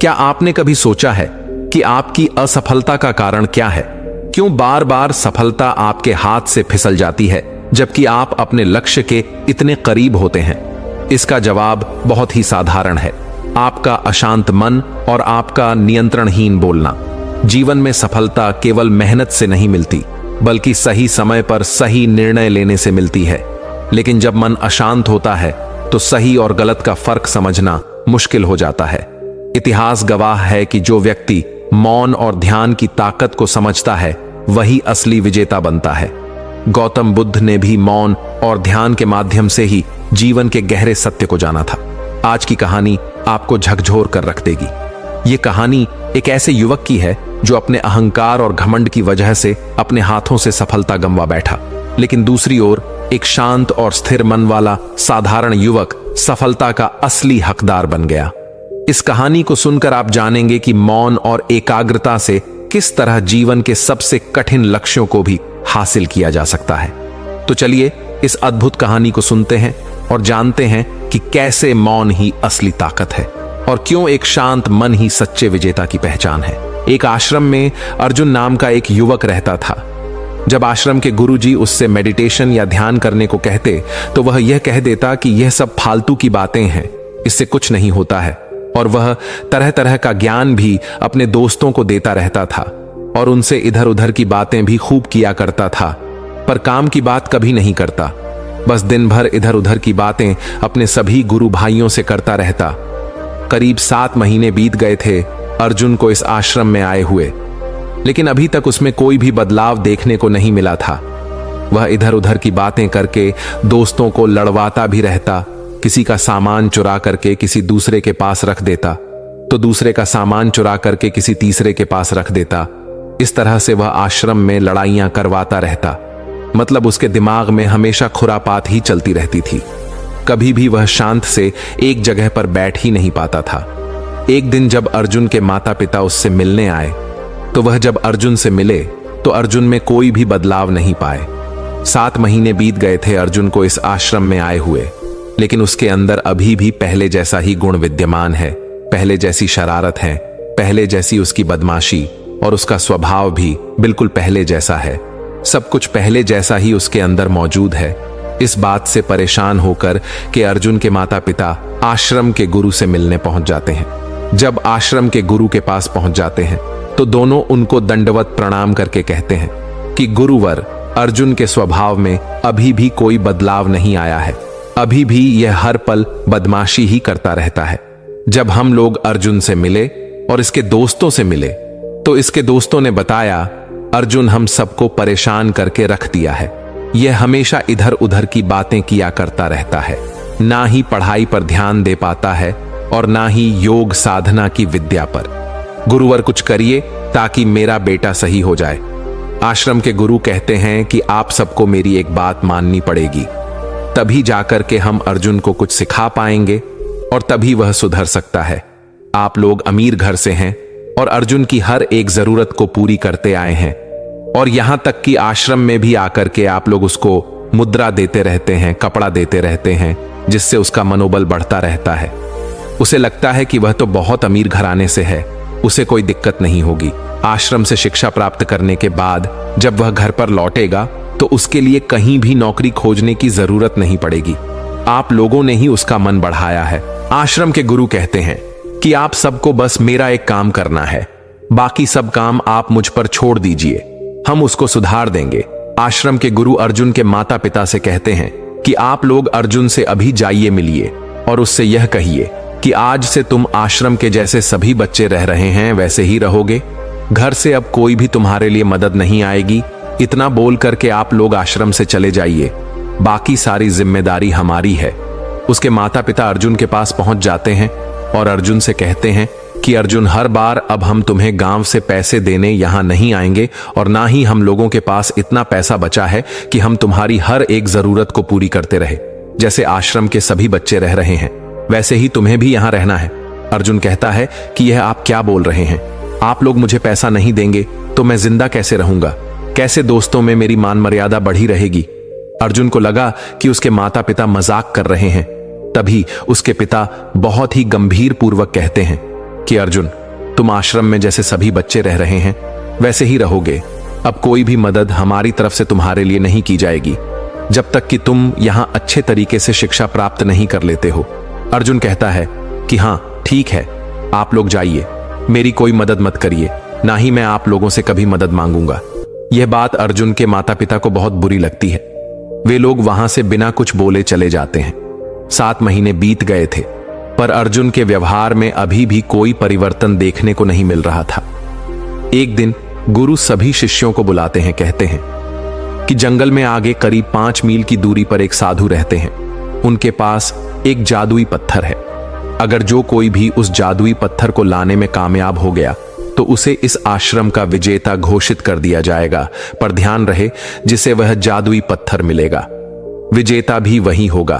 क्या आपने कभी सोचा है कि आपकी असफलता का कारण क्या है? क्यों बार बार सफलता आपके हाथ से फिसल जाती है जबकि आप अपने लक्ष्य के इतने करीब होते हैं? इसका जवाब बहुत ही साधारण है, आपका अशांत मन और आपका नियंत्रणहीन बोलना। जीवन में सफलता केवल मेहनत से नहीं मिलती, बल्कि सही समय पर सही निर्णय लेने से मिलती है। लेकिन जब मन अशांत होता है तो सही और गलत का फर्क समझना मुश्किल हो जाता है। इतिहास गवाह है कि जो व्यक्ति मौन और ध्यान की ताकत को समझता है वही असली विजेता बनता है। गौतम बुद्ध ने भी मौन और ध्यान के माध्यम से ही जीवन के गहरे सत्य को जाना था। आज की कहानी आपको झकझोर कर रख देगी। ये कहानी एक ऐसे युवक की है जो अपने अहंकार और घमंड की वजह से अपने हाथों से सफलता गंवा बैठा, लेकिन दूसरी ओर एक शांत और स्थिर मन वाला साधारण युवक सफलता का असली हकदार बन गया। इस कहानी को सुनकर आप जानेंगे कि मौन और एकाग्रता से किस तरह जीवन के सबसे कठिन लक्ष्यों को भी हासिल किया जा सकता है। तो चलिए इस अद्भुत कहानी को सुनते हैं और जानते हैं कि कैसे मौन ही असली ताकत है और क्यों एक शांत मन ही सच्चे विजेता की पहचान है। एक आश्रम में अर्जुन नाम का एक युवक रहता था। जब आश्रम के गुरुजी उससे मेडिटेशन या ध्यान करने को कहते तो वह यह कह देता कि यह सब फालतू की बातें हैं, इससे कुछ नहीं होता है। और वह तरह तरह का ज्ञान भी अपने दोस्तों को देता रहता था और उनसे इधर उधर की बातें भी खूब किया करता था, पर काम की बात कभी नहीं करता। बस दिन भर इधर उधर की बातें अपने सभी गुरु भाइयों से करता रहता। करीब 7 महीने बीत गए थे अर्जुन को इस आश्रम में आए हुए, लेकिन अभी तक उसमें कोई भी बदलाव देखने को नहीं मिला था। वह इधर उधर की बातें करके दोस्तों को लड़वाता भी रहता। किसी का सामान चुरा करके किसी दूसरे के पास रख देता, तो दूसरे का सामान चुरा करके किसी तीसरे के पास रख देता। इस तरह से वह आश्रम में लड़ाइयां करवाता रहता। मतलब उसके दिमाग में हमेशा खुरापात ही चलती रहती थी। कभी भी वह शांत से एक जगह पर बैठ ही नहीं पाता था। एक दिन जब अर्जुन के माता पिता उससे मिलने आए तो वह जब अर्जुन से मिले तो अर्जुन में कोई भी बदलाव नहीं पाए। 7 महीने बीत गए थे अर्जुन को इस आश्रम में आए हुए, लेकिन उसके अंदर अभी भी पहले जैसा ही गुण विद्यमान है, पहले जैसी शरारत है, पहले जैसी उसकी बदमाशी, और उसका स्वभाव भी बिल्कुल पहले जैसा है। सब कुछ पहले जैसा ही उसके अंदर मौजूद है। इस बात से परेशान होकर कि अर्जुन के माता पिता आश्रम के गुरु से मिलने पहुंच जाते हैं। जब आश्रम के गुरु के पास पहुंच जाते हैं तो दोनों उनको दंडवत प्रणाम करके कहते हैं कि गुरुवर, अर्जुन के स्वभाव में अभी भी कोई बदलाव नहीं आया है। अभी भी यह हर पल बदमाशी ही करता रहता है। जब हम लोग अर्जुन से मिले और इसके दोस्तों से मिले तो इसके दोस्तों ने बताया, अर्जुन हम सबको परेशान करके रख दिया है। यह हमेशा इधर उधर की बातें किया करता रहता है, ना ही पढ़ाई पर ध्यान दे पाता है और ना ही योग साधना की विद्या पर। गुरुवर कुछ करिए ताकि मेरा बेटा सही हो जाए। आश्रम के गुरु कहते हैं कि आप सबको मेरी एक बात माननी पड़ेगी, तभी जाकर के हम अर्जुन को कुछ सिखा पाएंगे और तभी वह सुधर सकता है। आप लोग अमीर घर से हैं और अर्जुन की हर एक जरूरत को पूरी करते आए हैं, और यहां तक कि आश्रम में भी आकर के आप लोग उसको मुद्रा देते रहते हैं, कपड़ा देते रहते हैं, जिससे उसका मनोबल बढ़ता रहता है। उसे लगता है कि वह तो बहुत अमीर घराने से है, उसे कोई दिक्कत नहीं होगी। आश्रम से शिक्षा प्राप्त करने के बाद जब वह घर पर लौटेगा तो उसके लिए कहीं भी नौकरी खोजने की जरूरत नहीं पड़ेगी। आप लोगों ने ही उसका मन बढ़ाया है। आश्रम के गुरु कहते हैं कि आप सबको बस मेरा एक काम करना है, बाकी सब काम आप मुझ पर छोड़ दीजिए, हम उसको सुधार देंगे। आश्रम के गुरु अर्जुन के माता पिता से कहते हैं कि आप लोग अर्जुन से अभी जाइए, मिलिए और उससे यह कहिए कि आज से तुम आश्रम के जैसे सभी बच्चे रह रहे हैं वैसे ही रहोगे। घर से अब कोई भी तुम्हारे लिए मदद नहीं आएगी। इतना बोल करके आप लोग आश्रम से चले जाइए, बाकी सारी जिम्मेदारी हमारी है। उसके माता पिता अर्जुन के पास पहुंच जाते हैं और अर्जुन से कहते हैं कि अर्जुन, हर बार अब हम तुम्हें गांव से पैसे देने यहां नहीं आएंगे और ना ही हम लोगों के पास इतना पैसा बचा है कि हम तुम्हारी हर एक जरूरत को पूरी करते रहे। जैसे आश्रम के सभी बच्चे रह रहे हैं वैसे ही तुम्हें भी यहां रहना है। अर्जुन कहता है कि यह आप क्या बोल रहे हैं? आप लोग मुझे पैसा नहीं देंगे तो मैं जिंदा कैसे रहूंगा? कैसे दोस्तों में मेरी मान मर्यादा बढ़ी रहेगी? अर्जुन को लगा कि उसके माता पिता मजाक कर रहे हैं। तभी उसके पिता बहुत ही गंभीर पूर्वक कहते हैं कि अर्जुन, तुम आश्रम में जैसे सभी बच्चे रह रहे हैं वैसे ही रहोगे। अब कोई भी मदद हमारी तरफ से तुम्हारे लिए नहीं की जाएगी जब तक कि तुम यहां अच्छे तरीके से शिक्षा प्राप्त नहीं कर लेते हो। अर्जुन कहता है कि हाँ ठीक है, आप लोग जाइए, मेरी कोई मदद मत करिए, ना ही मैं आप लोगों से कभी मदद मांगूंगा। यह बात अर्जुन के माता पिता को बहुत बुरी लगती है। वे लोग वहां से बिना कुछ बोले चले जाते हैं। 7 महीने बीत गए थे, पर अर्जुन के व्यवहार में अभी भी कोई परिवर्तन देखने को नहीं मिल रहा था। एक दिन गुरु सभी शिष्यों को बुलाते हैं, कहते हैं कि जंगल में आगे करीब 5 मील की दूरी पर एक साधु रहते हैं। उनके पास एक जादुई पत्थर है। अगर जो कोई भी उस जादुई पत्थर को लाने में कामयाब हो गया तो उसे इस आश्रम का विजेता घोषित कर दिया जाएगा। पर ध्यान रहे, जिसे वह जादुई पत्थर मिलेगा विजेता भी वही होगा।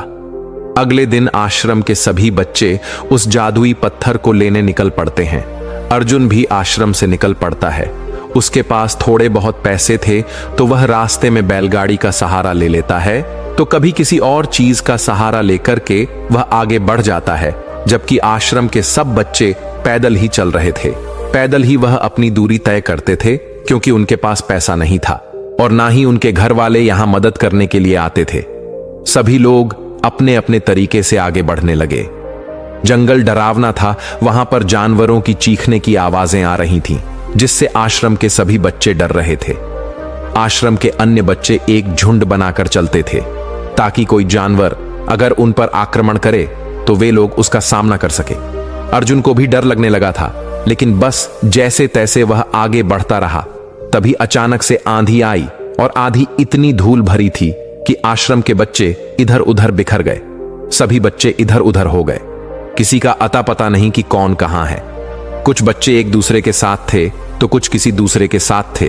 अगले दिन आश्रम के सभी बच्चे उस जादुई पत्थर को लेने निकल पड़ते हैं। अर्जुन भी आश्रम से निकल पड़ता है। उसके पास थोड़े बहुत पैसे थे तो वह रास्ते में बैलगाड़ी का सहारा ले लेता है, तो कभी किसी और चीज का सहारा लेकर के वह आगे बढ़ जाता है, जबकि आश्रम के सब बच्चे पैदल ही चल रहे थे। पैदल ही वह अपनी दूरी तय करते थे, क्योंकि उनके पास पैसा नहीं था और ना ही उनके घर वाले यहां मदद करने के लिए आते थे। सभी लोग अपने अपने तरीके से आगे बढ़ने लगे। जंगल डरावना था, वहां पर जानवरों की चीखने की आवाजें आ रही थीं, जिससे आश्रम के सभी बच्चे डर रहे थे। आश्रम के अन्य बच्चे एक झुंड बनाकर चलते थे, ताकि कोई जानवर अगर उन पर आक्रमण करे तो वे लोग उसका सामना कर सके। अर्जुन को भी डर लगने लगा था, लेकिन बस जैसे तैसे वह आगे बढ़ता रहा। तभी अचानक से आंधी आई और आंधी इतनी धूल भरी थी कि आश्रम के बच्चे इधर उधर बिखर गए। सभी बच्चे इधर उधर हो गए। किसी का अता पता नहीं कि कौन कहां है। कुछ बच्चे एक दूसरे के साथ थे तो कुछ किसी दूसरे के साथ थे,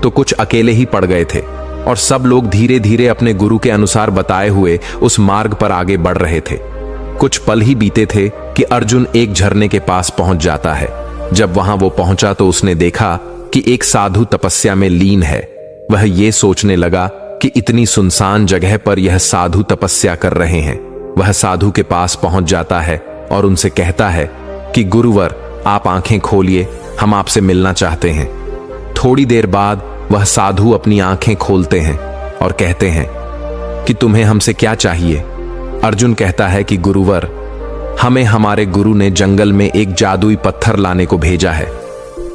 तो कुछ अकेले ही पड़ गए थे, और सब लोग धीरे धीरे अपने गुरु के अनुसार बताए हुए उस मार्ग पर आगे बढ़ रहे थे। कुछ पल ही बीते थे कि अर्जुन एक झरने के पास पहुंच जाता है। जब वहां वो पहुंचा तो उसने देखा कि एक साधु तपस्या में लीन है। वह ये सोचने लगा कि इतनी सुनसान जगह पर यह साधु तपस्या कर रहे हैं। वह साधु के पास पहुंच जाता है और उनसे कहता है कि गुरुवर, आप आंखें खोलिए, हम आपसे मिलना चाहते हैं। थोड़ी देर बाद वह साधु अपनी आंखें खोलते हैं और कहते हैं कि तुम्हें हमसे क्या चाहिए। अर्जुन कहता है कि गुरुवर, हमें हमारे गुरु ने जंगल में एक जादुई पत्थर लाने को भेजा है।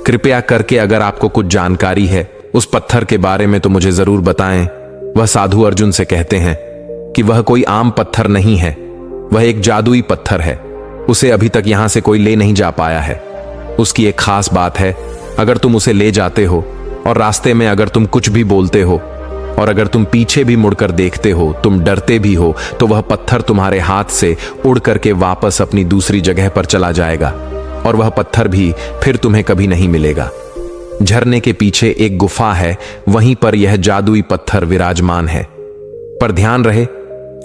कृपया करके अगर आपको कुछ जानकारी है उस पत्थर के बारे में तो मुझे जरूर बताएं। वह साधु अर्जुन से कहते हैं कि वह कोई आम पत्थर नहीं है, वह एक जादुई पत्थर है। उसे अभी तक यहां से कोई ले नहीं जा पाया है। उसकी एक खास बात है, अगर तुम उसे ले जाते हो और रास्ते में अगर तुम कुछ भी बोलते हो और अगर तुम पीछे भी मुड़कर देखते हो, तुम डरते भी हो, तो वह पत्थर तुम्हारे हाथ से उड़ करके वापस अपनी दूसरी जगह पर चला जाएगा और वह पत्थर भी फिर तुम्हें कभी नहीं मिलेगा। झरने के पीछे एक गुफा है, वहीं पर यह जादुई पत्थर विराजमान है। पर ध्यान रहे,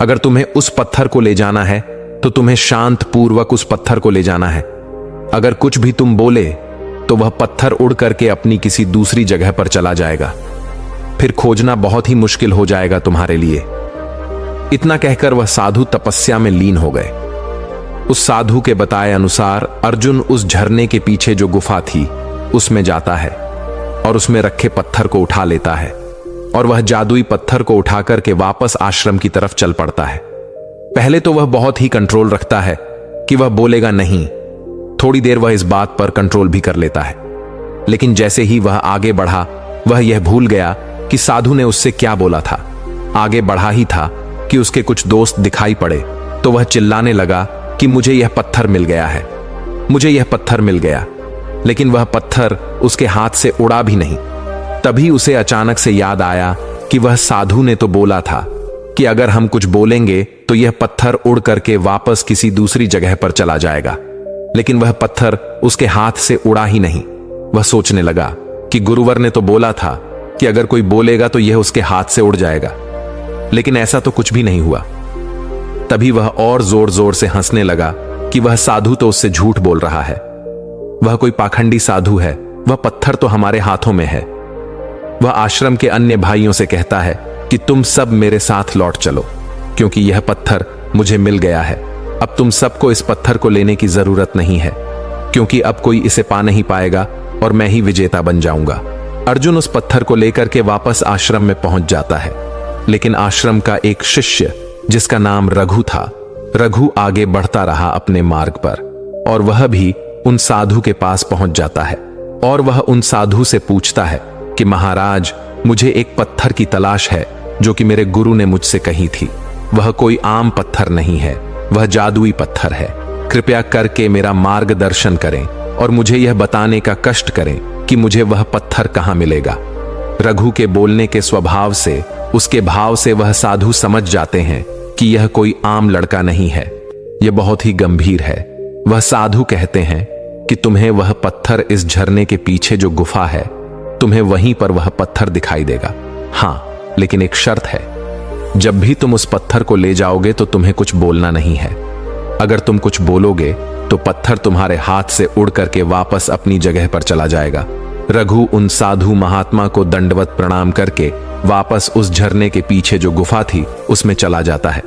अगर तुम्हें उस पत्थर को ले जाना है तो तुम्हें शांत पूर्वक उस पत्थर को ले जाना है। अगर कुछ भी तुम बोले तो वह पत्थर उड़ करके अपनी किसी दूसरी जगह पर चला जाएगा, फिर खोजना बहुत ही मुश्किल हो जाएगा तुम्हारे लिए। इतना कहकर वह साधु तपस्या में लीन हो गए। उस साधु के बताए अनुसार अर्जुन उस झरने के पीछे जो गुफा थी उसमें जाता है और उसमें रखे पत्थर को उठा लेता है और वह जादुई पत्थर को उठाकर के वापस आश्रम की तरफ चल पड़ता है। पहले तो वह बहुत ही कंट्रोल रखता है कि वह बोलेगा नहीं। थोड़ी देर वह इस बात पर कंट्रोल भी कर लेता है, लेकिन जैसे ही वह आगे बढ़ा वह यह भूल गया कि साधु ने उससे क्या बोला था। आगे बढ़ा ही था कि उसके कुछ दोस्त दिखाई पड़े, तो वह चिल्लाने लगा कि मुझे यह पत्थर मिल गया है, मुझे यह पत्थर मिल गया। लेकिन वह पत्थर उसके हाथ से उड़ा भी नहीं। तभी उसे अचानक से याद आया कि वह साधु ने तो बोला था कि अगर हम कुछ बोलेंगे तो यह पत्थर उड़ करके वापस किसी दूसरी जगह पर चला जाएगा। लेकिन वह पत्थर उसके हाथ से उड़ा ही नहीं। वह सोचने लगा कि गुरुवर ने तो बोला था कि अगर कोई बोलेगा तो यह उसके हाथ से उड़ जाएगा, लेकिन ऐसा तो कुछ भी नहीं हुआ। तभी वह और जोर जोर से हंसने लगा कि वह साधु तो उससे झूठ बोल रहा है, वह कोई पाखंडी साधु है, वह पत्थर तो हमारे हाथों में है। वह आश्रम के अन्य भाइयों से कहता है कि तुम सब मेरे साथ लौट चलो, क्योंकि यह पत्थर मुझे मिल गया है। अब तुम सबको इस पत्थर को लेने की जरूरत नहीं है, क्योंकि अब कोई इसे पा नहीं पाएगा और मैं ही विजेता बन जाऊंगा। अर्जुन उस पत्थर को लेकर के वापस आश्रम में पहुंच जाता है, लेकिन आश्रम का एक शिष्य जिसका नाम रघु था, रघु आगे बढ़ता रहा अपने मार्ग पर, और वह भी उन साधु के पास पहुंच जाता है और वह उन साधु से पूछता है कि महाराज, मुझे एक पत्थर की तलाश है जो कि मेरे गुरु ने मुझसे कही थी। वह कोई आम पत्थर नहीं है, वह जादुई पत्थर है। कृपया करके मेरा मार्गदर्शन करें और मुझे यह बताने का कष्ट करें कि मुझे वह पत्थर कहां मिलेगा। रघु के बोलने के स्वभाव से, उसके भाव से वह साधु समझ जाते हैं कि यह कोई आम लड़का नहीं है, यह बहुत ही गंभीर है। वह साधु कहते हैं कि तुम्हें वह पत्थर इस झरने के पीछे जो गुफा है, तुम्हें वहीं पर वह पत्थर दिखाई देगा। हाँ, लेकिन एक शर्त है, जब भी तुम उस पत्थर को ले जाओगे तो तुम्हें कुछ बोलना नहीं है। अगर तुम कुछ बोलोगे तो पत्थर तुम्हारे हाथ से उड़ करके वापस अपनी जगह पर चला जाएगा। रघु उन साधु महात्मा को दंडवत प्रणाम करके वापस उस झरने के पीछे जो गुफा थी उसमें चला जाता है।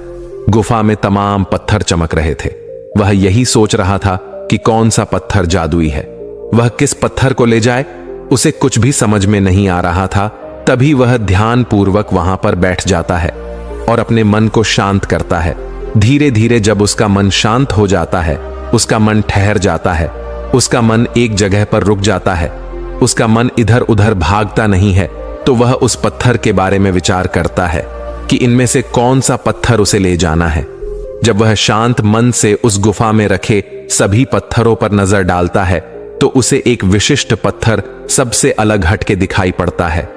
गुफा में तमाम पत्थर चमक रहे थे। वह यही सोच रहा था कि कौन सा पत्थर जादुई है, वह किस पत्थर को ले जाए, उसे कुछ भी समझ में नहीं आ रहा था। तभी वह ध्यान पूर्वक वहां पर बैठ जाता है और अपने मन को शांत करता है। धीरे धीरे जब उसका मन शांत हो जाता है, उसका मन ठहर जाता है, उसका मन एक जगह पर रुक जाता है, उसका मन इधर उधर भागता नहीं है, तो वह उस पत्थर के बारे में विचार करता है कि इनमें से कौन सा पत्थर उसे ले जाना है। जब वह शांत मन से उस गुफा में रखे सभी पत्थरों पर नजर डालता है तो उसे एक विशिष्ट पत्थर सबसे अलग हटके दिखाई पड़ता है।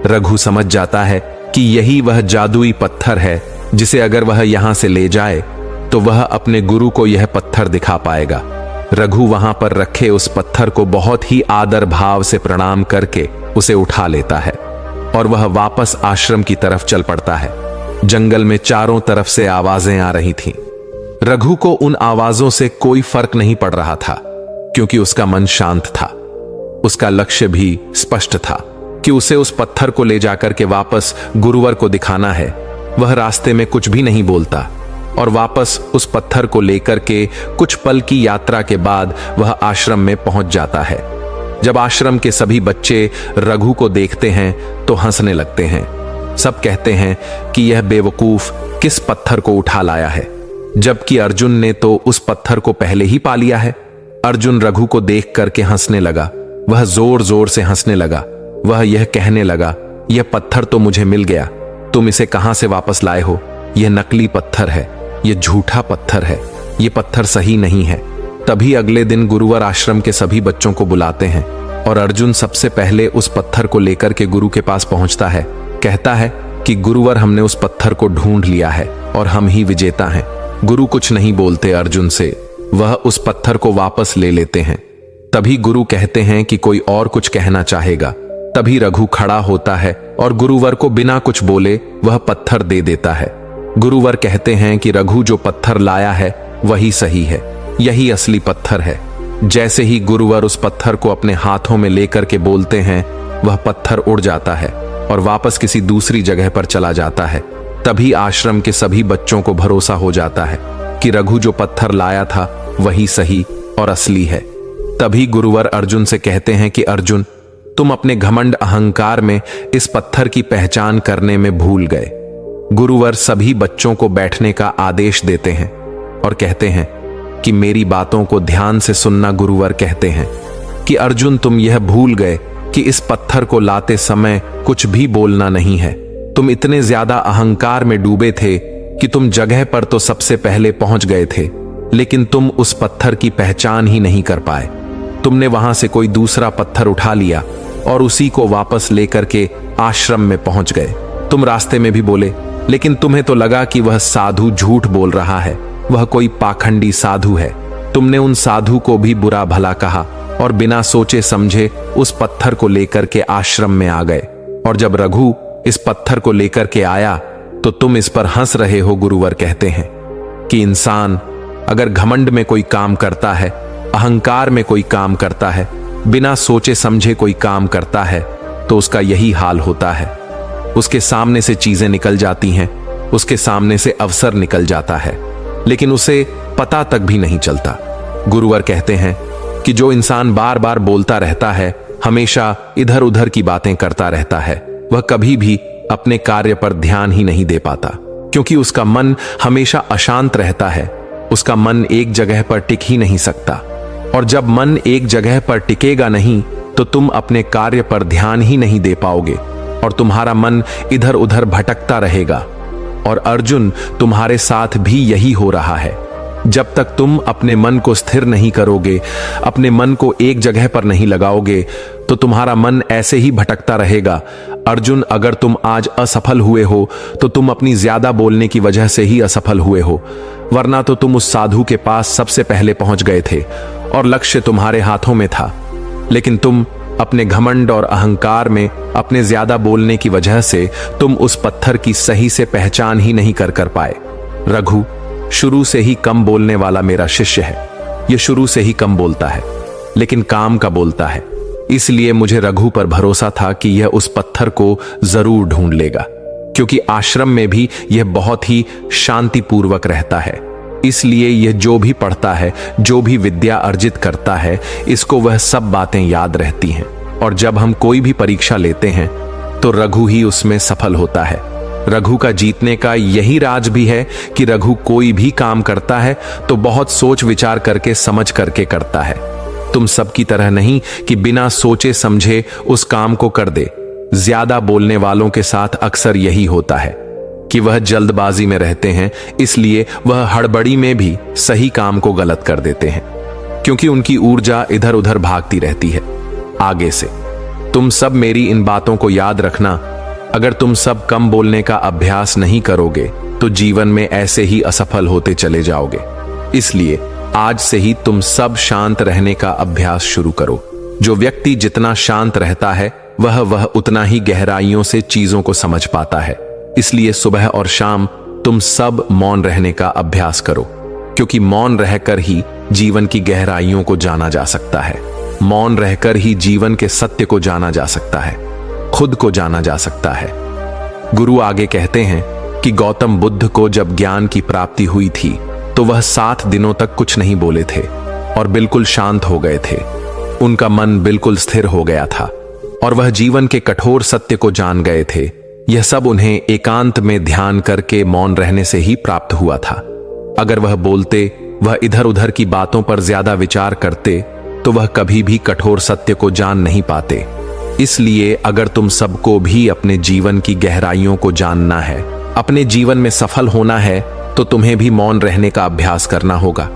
रघु समझ जाता है कि यही वह जादुई पत्थर है जिसे अगर वह यहां से ले जाए तो वह अपने गुरु को यह पत्थर दिखा पाएगा। रघु वहां पर रखे उस पत्थर को बहुत ही आदर भाव से प्रणाम करके उसे उठा लेता है और वह वापस आश्रम की तरफ चल पड़ता है। जंगल में चारों तरफ से आवाजें आ रही थीं। रघु को उन आवाजों से कोई फर्क नहीं पड़ रहा था, क्योंकि उसका मन शांत था। उसका लक्ष्य भी स्पष्ट था कि उसे उस पत्थर को ले जाकर के वापस गुरुवर को दिखाना है। वह रास्ते में कुछ भी नहीं बोलता और वापस उस पत्थर को लेकर के कुछ पल की यात्रा के बाद वह आश्रम में पहुंच जाता है। जब आश्रम के सभी बच्चे रघु को देखते हैं तो हंसने लगते हैं। सब कहते हैं कि यह बेवकूफ किस पत्थर को उठा लाया है, जबकि अर्जुन ने तो उस पत्थर को पहले ही पा लिया है। अर्जुन रघु को देख करके हंसने लगा। वह जोर जोर से हंसने लगा। वह यह कहने लगा, यह पत्थर तो मुझे मिल गया, तुम इसे कहां से वापस लाए हो? यह नकली पत्थर है, यह झूठा पत्थर है, यह पत्थर सही नहीं है। तभी अगले दिन गुरुवर आश्रम के सभी बच्चों को बुलाते हैं और अर्जुन सबसे पहले उस पत्थर को लेकर के गुरु के पास पहुंचता है। कहता है कि गुरुवर, हमने उस पत्थर को ढूंढ लिया है और हम ही विजेता हैं। गुरु कुछ नहीं बोलते अर्जुन से, वह उस पत्थर को वापस ले लेते हैं। तभी गुरु कहते हैं कि कोई और कुछ कहना चाहेगा। तभी रघु खड़ा होता है और गुरुवर को बिना कुछ बोले वह पत्थर दे देता है। गुरुवर कहते हैं कि रघु जो पत्थर लाया है वही सही है, यही असली पत्थर है। जैसे ही गुरुवर उस पत्थर को अपने हाथों में लेकर के बोलते हैं, वह पत्थर उड़ जाता है और वापस किसी दूसरी जगह पर चला जाता है। तभी आश्रम के सभी बच्चों को भरोसा हो जाता है कि रघु जो पत्थर लाया था वही सही और असली है। तभी गुरुवर अर्जुन से कहते हैं कि अर्जुन, तुम अपने घमंड अहंकार में इस पत्थर की पहचान करने में भूल गए। गुरुवर सभी बच्चों को बैठने का आदेश देते हैं और कहते हैं कि मेरी बातों को ध्यान से सुनना। गुरुवर कहते हैं कि अर्जुन, तुम यह भूल गए कि इस पत्थर को लाते समय कुछ भी बोलना नहीं है। तुम इतने ज्यादा अहंकार में डूबे थे कि तुम जगह पर तो सबसे पहले पहुंच गए थे, लेकिन तुम उस पत्थर की पहचान ही नहीं कर पाए। तुमने वहां से कोई दूसरा पत्थर उठा लिया और उसी को वापस लेकर के आश्रम में पहुंच गए। तुम रास्ते में भी बोले, लेकिन तुम्हें तो लगा कि वह साधु झूठ बोल रहा है, वह कोई पाखंडी साधु है। तुमने उन साधु को भी बुरा भला कहा और बिना सोचे समझे उस पत्थर को लेकर के आश्रम में आ गए। और जब रघु इस पत्थर को लेकर के आया तो तुम इस पर हंस रहे हो। गुरुवर कहते हैं कि इंसान अगर घमंड में कोई काम करता है, अहंकार में कोई काम करता है, बिना सोचे समझे कोई काम करता है, तो उसका यही हाल होता है। उसके सामने से चीजें निकल जाती हैं, उसके सामने से अवसर निकल जाता है, लेकिन उसे पता तक भी नहीं चलता। गुरुवर कहते हैं कि जो इंसान बार बार बोलता रहता है, हमेशा इधर उधर की बातें करता रहता है, वह कभी भी अपने कार्य पर ध्यान ही नहीं दे पाता, क्योंकि उसका मन हमेशा अशांत रहता है। उसका मन एक जगह पर टिक ही नहीं सकता, और जब मन एक जगह पर टिकेगा नहीं तो तुम अपने कार्य पर ध्यान ही नहीं दे पाओगे और तुम्हारा मन इधर उधर भटकता रहेगा। और अर्जुन, तुम्हारे साथ भी यही हो रहा है। जब तक तुम अपने मन को स्थिर नहीं करोगे, अपने मन को एक जगह पर नहीं लगाओगे, तो तुम्हारा मन ऐसे ही भटकता रहेगा। अर्जुन, अगर तुम आज असफल हुए हो तो तुम अपनी ज्यादा बोलने की वजह से ही असफल हुए हो, वरना तो तुम उस साधु के पास सबसे पहले पहुंच गए थे और लक्ष्य तुम्हारे हाथों में था। लेकिन तुम अपने घमंड और अहंकार में, अपने ज्यादा बोलने की वजह से तुम उस पत्थर की सही से पहचान ही नहीं कर पाए। रघु शुरू से ही कम बोलने वाला मेरा शिष्य है। यह शुरू से ही कम बोलता है, लेकिन काम का बोलता है। इसलिए मुझे रघु पर भरोसा था कि यह उस पत्थर को जरूर ढूंढ लेगा, क्योंकि आश्रम में भी यह बहुत ही शांतिपूर्वक रहता है। इसलिए यह जो भी पढ़ता है, जो भी विद्या अर्जित करता है, इसको वह सब बातें याद रहती हैं। और जब हम कोई भी परीक्षा लेते हैं तो रघु ही उसमें सफल होता है। रघु का जीतने का यही राज भी है कि रघु कोई भी काम करता है तो बहुत सोच विचार करके, समझ करके करता है। तुम सबकी तरह नहीं कि बिना सोचे समझे उस काम को कर दे। ज्यादा बोलने वालों के साथ अक्सर यही होता है कि वह जल्दबाजी में रहते हैं, इसलिए वह हड़बड़ी में भी सही काम को गलत कर देते हैं, क्योंकि उनकी ऊर्जा इधर उधर भागती रहती है आगे से। तुम सब मेरी इन बातों को याद रखना। अगर तुम सब कम बोलने का अभ्यास नहीं करोगे तो जीवन में ऐसे ही असफल होते चले जाओगे। इसलिए आज से ही तुम सब शांत रहने का अभ्यास शुरू करो। जो व्यक्ति जितना शांत रहता है वह उतना ही गहराइयों से चीजों को समझ पाता है। इसलिए सुबह और शाम तुम सब मौन रहने का अभ्यास करो, क्योंकि मौन रहकर ही जीवन की गहराइयों को जाना जा सकता है। मौन रहकर ही जीवन के सत्य को जाना जा सकता है, खुद को जाना जा सकता है। गुरु आगे कहते हैं कि गौतम बुद्ध को जब ज्ञान की प्राप्ति हुई थी तो वह 7 दिनों तक कुछ नहीं बोले थे और बिल्कुल शांत हो गए थे। उनका मन बिल्कुल स्थिर हो गया था और वह जीवन के कठोर सत्य को जान गए थे। यह सब उन्हें एकांत में ध्यान करके मौन रहने से ही प्राप्त हुआ था। अगर वह बोलते, वह इधर उधर की बातों पर ज्यादा विचार करते तो वह कभी भी कठोर सत्य को जान नहीं पाते। इसलिए अगर तुम सबको भी अपने जीवन की गहराइयों को जानना है, अपने जीवन में सफल होना है, तो तुम्हें भी मौन रहने का अभ्यास करना होगा।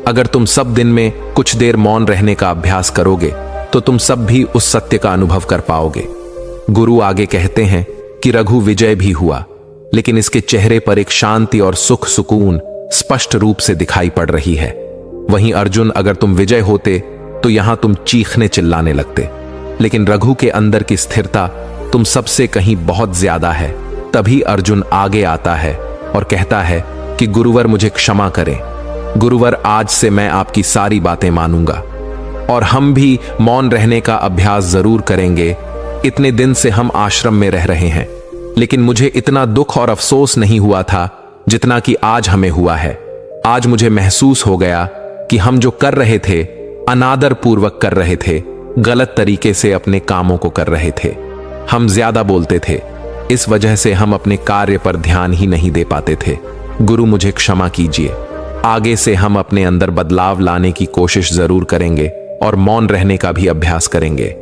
अगर तुम सब दिन में कुछ देर मौन रहने का अभ्यास करोगे तो तुम सब भी उस सत्य का अनुभव कर पाओगे। गुरु आगे कहते हैं कि रघु विजय भी हुआ, लेकिन इसके चेहरे पर एक शांति और सुख सुकून स्पष्ट रूप से दिखाई पड़ रही है। वहीं अर्जुन, अगर तुम विजय होते तो यहां तुम चीखने चिल्लाने लगते, लेकिन रघु के अंदर की स्थिरता तुम सबसे कहीं बहुत ज्यादा है। तभी अर्जुन आगे आता है और कहता है कि गुरुवर मुझे क्षमा करें। गुरुवर, आज से मैं आपकी सारी बातें मानूंगा और हम भी मौन रहने का अभ्यास जरूर करेंगे। इतने दिन से हम आश्रम में रह रहे हैं, लेकिन मुझे इतना दुख और अफसोस नहीं हुआ था जितना कि आज हमें हुआ है। आज मुझे महसूस हो गया कि हम जो कर रहे थे अनादर पूर्वक कर रहे थे, गलत तरीके से अपने कामों को कर रहे थे। हम ज्यादा बोलते थे, इस वजह से हम अपने कार्य पर ध्यान ही नहीं दे पाते थे। गुरु मुझे क्षमा कीजिए। आगे से हम अपने अंदर बदलाव लाने की कोशिश जरूर करेंगे और मौन रहने का भी अभ्यास करेंगे।